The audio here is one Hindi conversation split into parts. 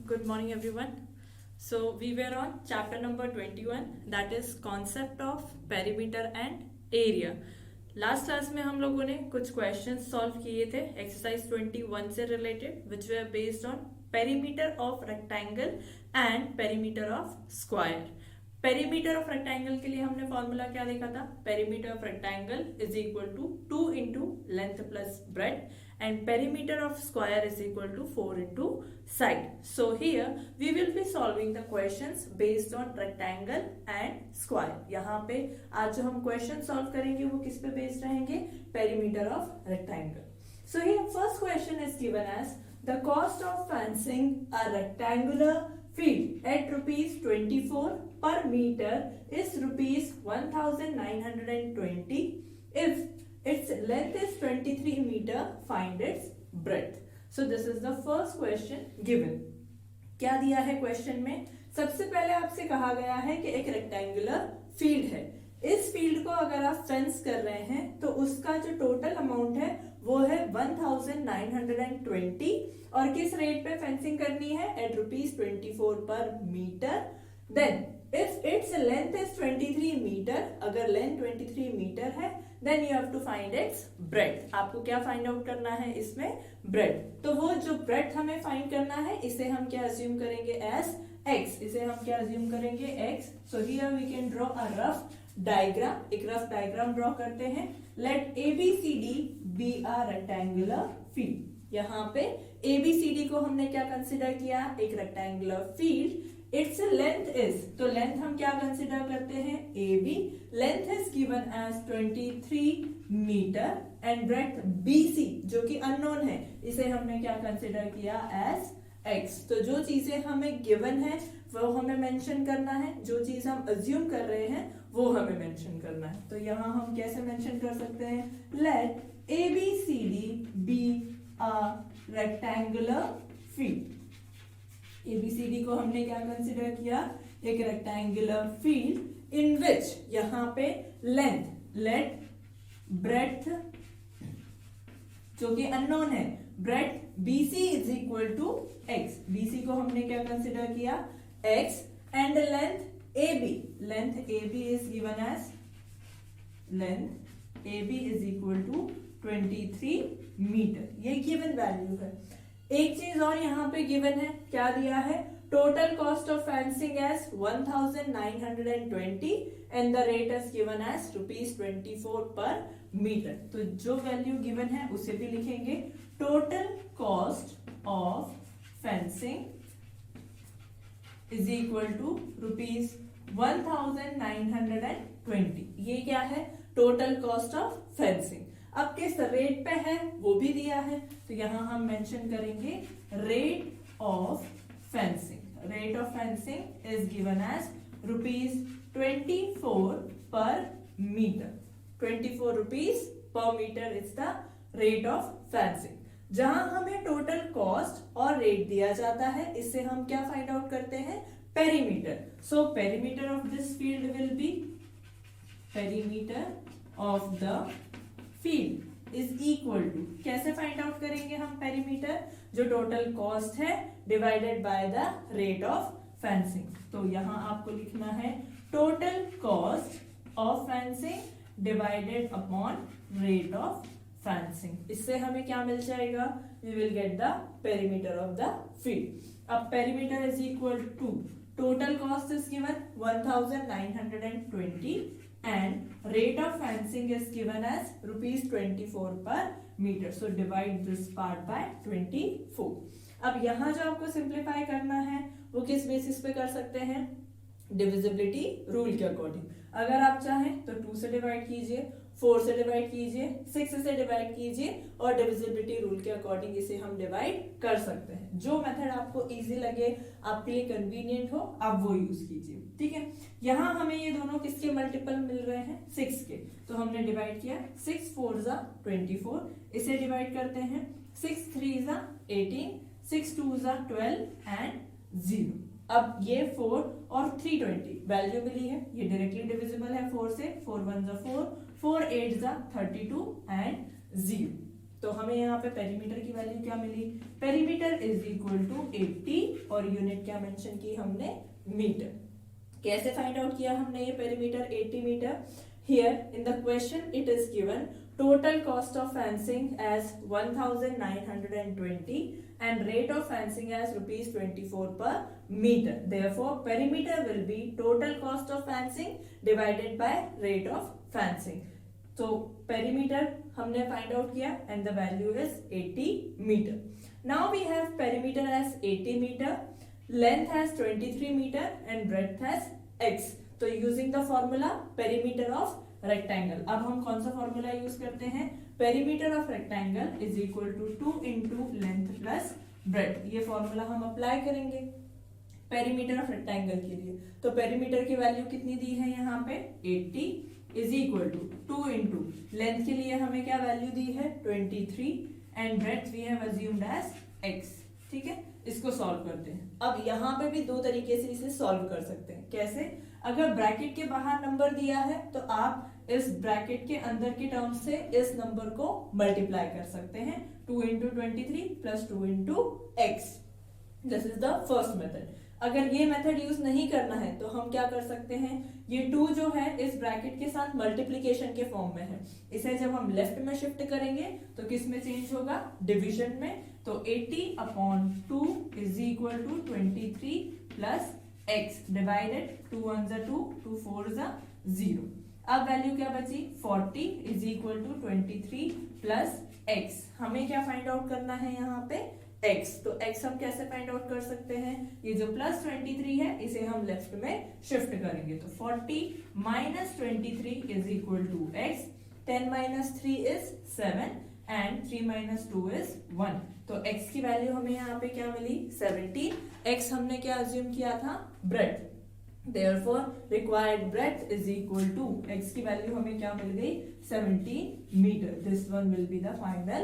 Good morning, everyone. So we were on chapter number 21, that is concept of perimeter and area. Last class में हम लोगों ने कुछ क्वेश्चंस सॉल्व किए थे एक्सरसाइज 21 से related which were based on perimeter of rectangle and perimeter of square. Perimeter of rectangle के लिए हमने फॉर्मूला क्या देखा था? Perimeter of rectangle is equal to 2 into length plus breadth and perimeter of square is equal to 4 into side. So here we will be solving the questions based on rectangle and square. यहाँ पे आज जो हम question solve करेंगे वो किस पे based रहेंगे? Perimeter of rectangle. So here first question is given as the cost of fencing a rectangular field at rupees 24 per meter is rupees 1920 if its length is 23 meter, find its breadth. So this is the first question given. क्या दिया है क्वेश्चन में? सबसे पहले आपसे कहा गया है कि एक रेक्टेंगुलर फील्ड है. इस फील्ड को अगर आप फेंस कर रहे हैं तो उसका जो टोटल अमाउंट है वो है 1920 और किस रेट पे फेंसिंग करनी है? At ₹24 per metre. Then if its length is 23 metre, अगर लेंथ 23 मीटर है then you have to find its breadth. आपको क्या फाइंड आउट करना है इसमें? breadth. तो वो जो breadth हमें फाइंड करना है इसे हम क्या अज्यूम करेंगे as x. इसे हम क्या अज्यूम करेंगे? x. So here we can draw a rough diagram. एक रफ डायग्राम ड्रॉ करते हैं. Let ABCD be a rectangular field. यहाँ पे ABCD को हमने क्या कंसिडर किया? एक rectangular field. Its length is, तो लेंथ हम क्या कंसिडर करते हैं? AB. Length is given as 23 metre and breadth BC जो कि अननोन है इसे हमने क्या कंसिडर किया? As x. तो जो चीजें हमें गिवन है वो हमें मेंशन करना है, जो चीज हम अज्यूम कर रहे हैं वो हमें मेंशन करना है. तो यहाँ हम कैसे मेंशन कर सकते हैं? Let ABCD be a rectangular field. ABCD को हमने क्या कंसिडर किया? एक रेक्टेंगुलर फील्ड इन विच यहाँ पे लेंथ, लेट ब्रेड्थ जो कि अननोन है, breadth BC is equal to x. BC को हमने क्या कंसिडर किया? x and length AB. Length AB is given as, length AB is equal to 23 metre. ये गिवन वैल्यू है. एक चीज और यहाँ पे गिवन है, क्या दिया है? Total cost of fencing as 1920 and the rate is given as ₹24 per metre. तो जो वैल्यू गिवन है उसे भी लिखेंगे. Total cost of fencing is equal to ₹1920. ये क्या है? Total cost of fencing. अब किस रेट पे है वो भी दिया है, तो यहां हम मेंशन करेंगे rate of fencing. Rate of fencing is given as ₹24 per metre. 24 rupees per metre is the rate of fencing. जहां हमें टोटल कॉस्ट और रेट दिया जाता है इससे हम क्या फाइंड आउट करते हैं? Perimeter. So perimeter of this field will be, perimeter of the field is equal to, कैसे फाइंड आउट करेंगे हम पेरीमीटर? जो टोटल कॉस्ट है divided by the rate of fencing. तो यहां आपको लिखना है total cost of fencing divided upon rate of fencing. इससे हमें क्या मिल जाएगा? We will get the perimeter of the field. अब perimeter is equal to total cost is given 1920 and rate of fencing is given as ₹24 per meter. So divide this part by 24. अब यहाँ जो आपको सिंप्लीफाई करना है वो किस बेसिस पे कर सकते हैं? डिविजिबिलिटी रूल के अकॉर्डिंग. अगर आप चाहें तो 2 से डिवाइड कीजिए, 4 से डिवाइड कीजिए, 6 से डिवाइड कीजिए और डिविजिबिलिटी रूल के अकॉर्डिंग इसे हम डिवाइड कर सकते हैं. जो मेथड आपको इजी लगे, आपके लिए कन्वीनियंट हो, आप वो यूज कीजिए. ठीक है. यहाँ हमें ये दोनों किसके मल्टीपल मिल रहे हैं? 6 के. तो हमने डिवाइड किया 6 4 जा 24. इसे डिवाइड करते हैं 6 3 जा 18, 6 2 जा 12 एंड 0. अब ये 4 और 320 वैल्यू मिली है, ये डायरेक्टली डिविजिबल है 4 से. 4 1 जा 4, 4 8 जा 32 एंड 0. तो हमें यहाँ पे पेरीमीटर की वैल्यू क्या मिली, पेरीमीटर इज इक्वल टू 80 और यूनिट क्या मेंशन की हमने, मीटर। कैसे फाइंड आउट किया हमने ये perimeter 80 metre, here in the question it is given total cost of fencing as 1920 and rate of fencing as rupees 24 per meter. Therefore, perimeter will be total cost of fencing divided by rate of fencing. So, perimeter हमने find out किया and the value is 80 meter. Now we have perimeter as 80 meter, length as 23 meter and breadth as x. So, using the formula perimeter of rectangle, अब हम कौन सा फॉर्मूला यूज करते हैं, perimeter of rectangle is equal to 2 into length plus breadth. ये फॉर्मूला हम अप्लाई करेंगे पेरीमीटर ऑफ रेक्टेंगल के लिए। तो पेरीमीटर की वैल्यू कितनी दी है यहाँ पे 80 is equal to 2 into length के लिए हमें क्या वैल्यू दी है 23 and breadth we have assumed as x। ठीक है, इसको सॉल्व करते हैं। अब यहाँ पे भी दो तरीके से इसे सॉल्व कर सकते हैं। कैसे, अगर ब्रैकेट के बाहर नंबर दिया है तो आप इस ब्रैकेट के अंदर के टर्म से इस नंबर को मल्टीप्लाई कर सकते हैं, 2 into 23 plus 2 into x. This is the first method. अगर ये मेथड यूज नहीं करना है तो हम क्या कर सकते हैं, ये 2 जो है इस ब्रैकेट के साथ मल्टीप्लीकेशन के फॉर्म में है, इसे जब हम लेफ्ट में शिफ्ट करेंगे तो किस में चेंज होगा, डिवीजन में। तो 80/2 is equal to 23 plus x divided 2 1 2 2 4 0। अब वैल्यू क्या बची 40 is equal to 23 plus x। हमें क्या फाइंड आउट करना है यहाँ पे x। तो x हम कैसे फाइंड आउट कर सकते हैं, ये जो प्लस 23 है इसे हम लेफ्ट में शिफ्ट करेंगे। तो 40 minus 23 is equal to x, 10 minus 3 is 7 and 3 minus 2 is 1। तो x की वैल्यू हमें यहाँ पे क्या मिली 17। x हमने क्या अज्यूम किया था, breadth. Therefore, required breadth is equal to x की वैल्यू हमें क्या मिल गई 17 metre. This one will be the final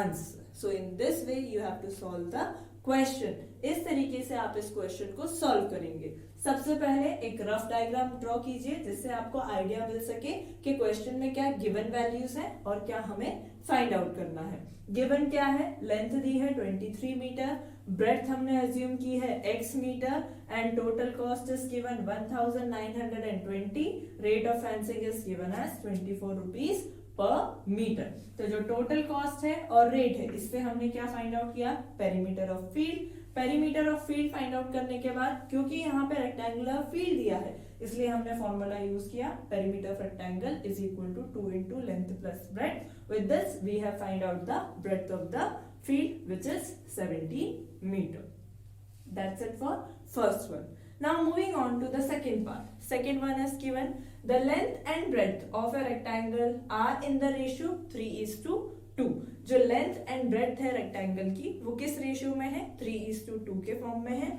answer. So in this way you have to solve the question. इस तरीके से आप इस क्वेश्चन को सॉल्व करेंगे। सबसे पहले एक रफ डायग्राम ड्रॉ कीजिए जिससे आपको आइडिया मिल सके कि क्वेश्चन में क्या गिवन वैल्यूज हैं और क्या हमें फाइंड आउट करना है। गिवन क्या है, लेंथ दी है 23 मीटर, ब्रेड्थ हमने अज्यूम की है x metre and total cost is given 1920, rate of fencing is given as 24 rupees per metre. तो जो टोटल कॉस्ट है और रेट है इससे हमने क्या फाइंड आउट किया, perimeter of field. Perimeter of field find out करने के बाद क्योंकि यहाँ पे रेक्टेंगुलर फील्ड दिया है इसलिए हमने फॉर्मूला यूज किया, perimeter of rectangle is equal to 2 into length plus breadth. With this we have find out the breadth of the field which is 17 meter. That's it for first one. Now moving on to the second part. Second one is given the length and breadth of a rectangle are in the ratio 3:2. जो लेंथ एंड ब्रेड्थ है रेक्टेंगल की वो किस रेशियो में है, 3:2 के फॉर्म में है।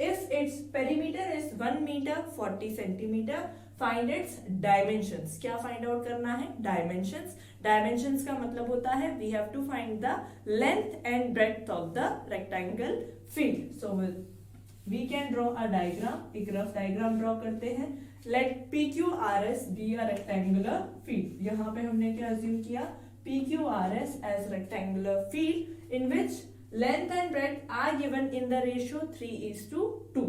If its perimeter is 1 meter 40 centimeter, find its dimensions. क्या फाइंड आउट करना है, डायमेंशंस। डायमेंशंस का मतलब होता है we have to find the length and breadth of the rectangle field. So we can draw a diagram, एक रफ डायग्राम ड्रॉ करते हैं। Let PQRS be a rectangular field. यहाँ पे हमने क्या अज्यूम किया, PQRS as rectangular field in which length and breadth are given in the ratio 3:2.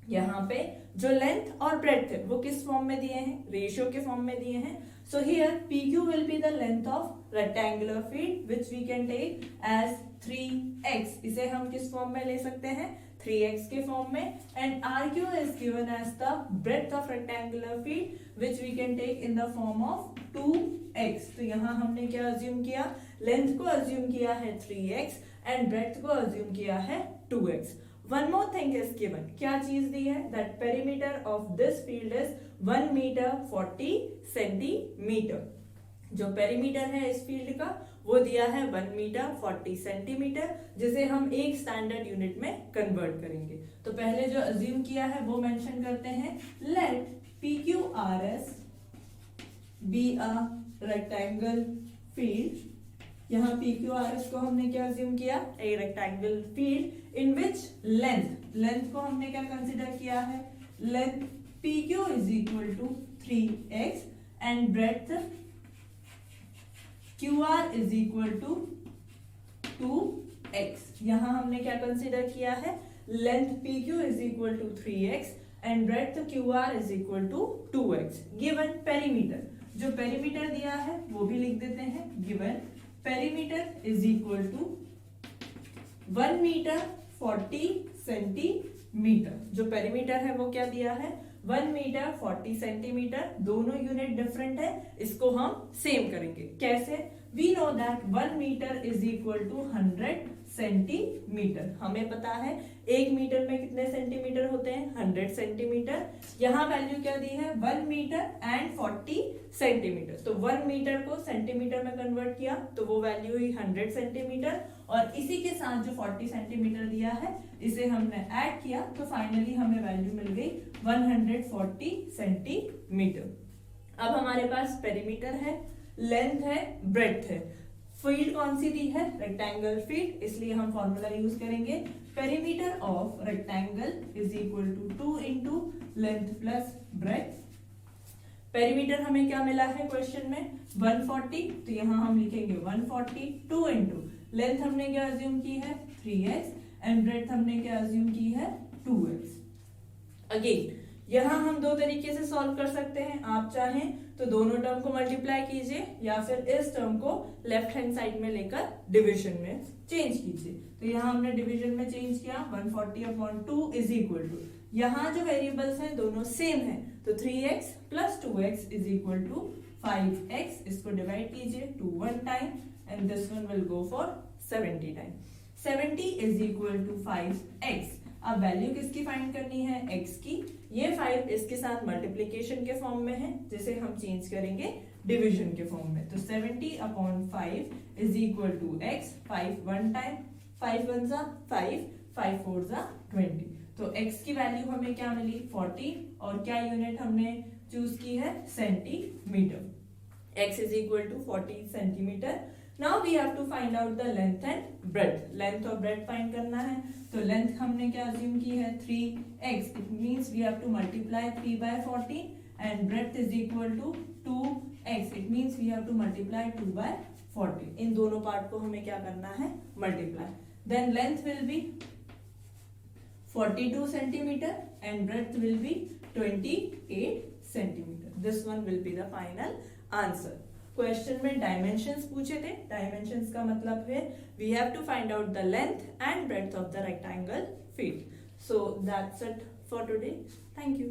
यहाँ पे जो लेंथ और ब्रेड्थ है वो किस फॉर्म में दिए हैं, रेशियो के फॉर्म में दिए हैं। So here PQ will be the length of rectangular field which we can take as 3x. इसे हम किस फॉर्म में ले सकते हैं, 3x के फॉर्म में। And RQ is given as the breadth of rectangular field which we can take in the form of 2x. तो यहाँ हमने क्या अज्यूम किया, लेंथ को अज्यूम किया है 3x एंड ब्रेड्थ को अज्यूम किया है 2x। One more thing is given, क्या चीज दी है, that perimeter of this field is 1 meter 40 centimeter। जो पेरीमीटर है इस फील्ड का वो दिया है 1 मीटर 40 सेंटीमीटर, जिसे हम एक स्टैंडर्ड यूनिट में कन्वर्ट करेंगे। तो पहले जो अज्यूम किया है वो मेंशन करते हैं, let PQRS be a rectangle field. यहाँ PQRS को हमने क्या अज्यूम किया, a rectangle field in which length को हमने क्या कंसिडर किया है, length PQ is equal to 3x and breadth QR is equal to 2x। यहाँ हमने क्या कंसीडर किया है, length PQ is equal to 3x and breadth QR is equal to 2x। Given perimeter, जो पेरीमीटर दिया है वो भी लिख देते हैं। Given perimeter is equal to 1 metre 40 centimetre. जो पेरीमीटर है वो क्या दिया है, 1 मीटर 40 सेंटीमीटर। दोनों यूनिट डिफरेंट है, इसको हम सेम करेंगे। कैसे? We know that 1 metre is equal to 100 centimetre. हमें पता है 1 मीटर में कितने सेंटीमीटर होते हैं, 100 सेंटीमीटर। यहाँ वैल्यू क्या दी है, 1 मीटर एंड 40 सेंटीमीटर। तो 1 मीटर को सेंटीमीटर में कन्वर्ट किया तो वो वैल्यू हुई 100 सेंटीमीटर, और इसी के साथ जो 40 सेंटीमीटर दिया है इसे हमने ऐड किया तो फाइनली हमें वैल्यू मिल गई 140 सेंटीमीटर। अब हमारे पास पेरीमीटर है, लेंथ है, ब्रेड्थ है। फील्ड कौन सी दी है, रेक्टेंगल फील्ड, इसलिए हम फॉर्मूला यूज करेंगे। Perimeter of rectangle is equal to 2 into length plus breadth. Perimeter हमें क्या मिला है क्वेश्चन में, 140, तो यहाँ हम लिखेंगे 140। 2 इंटू लेंथ हमने क्या अज्यूम की है, 3x एंड ब्रेड्थ हमने क्या अज्यूम की है, 2x। अगेन यहाँ हम दो तरीके से सॉल्व कर सकते हैं। आप चाहें तो दोनों टर्म को मल्टीप्लाई कीजिए या फिर इस टर्म को लेफ्ट हैंड साइड में लेकर डिवीजन में चेंज कीजिए। तो यहाँ हमने डिवीजन में चेंज किया, 140/2 इज इक्वल टू, यहाँ जो वेरिएबल्स हैं दोनों सेम हैं, तो 3x plus 2x is equal to 5x। इसको डिवाइड कीजिए 2 1 time and this one will go for 70 time. 70 is equal to 5x। अब वैल्यू किसकी फाइंड करनी है, x की। ये 5 इसके साथ मल्टीप्लीकेशन के फॉर्म में है, जिसे हम चेंज करेंगे डिवीजन के फॉर्म में। तो 70/5 is equal to x। 5 1 time, 5 1 जा 5, 5 4 जा 20। तो x की वैल्यू हमें क्या मिली, 40, और क्या यूनिट हमने चूज की है, centimetre. x is equal to 40 centimetre. Now we have to find out the length and breadth. Length और breadth find करना है, तो length हमने क्या assume की है, 3x. It means we have to multiply 3/40 and breadth is equal to 2x. It means we have to multiply 2/40. इन दोनों पार्ट को हमें क्या करना है, multiply. Then length will be 42 centimeter and breadth will be 28 centimeter. This one will be the final answer. Question में डायमेंशंस पूछे थे। डायमेंशंस का मतलब है we have to find out the length and breadth of the rectangle field. So that's it for today. Thank you.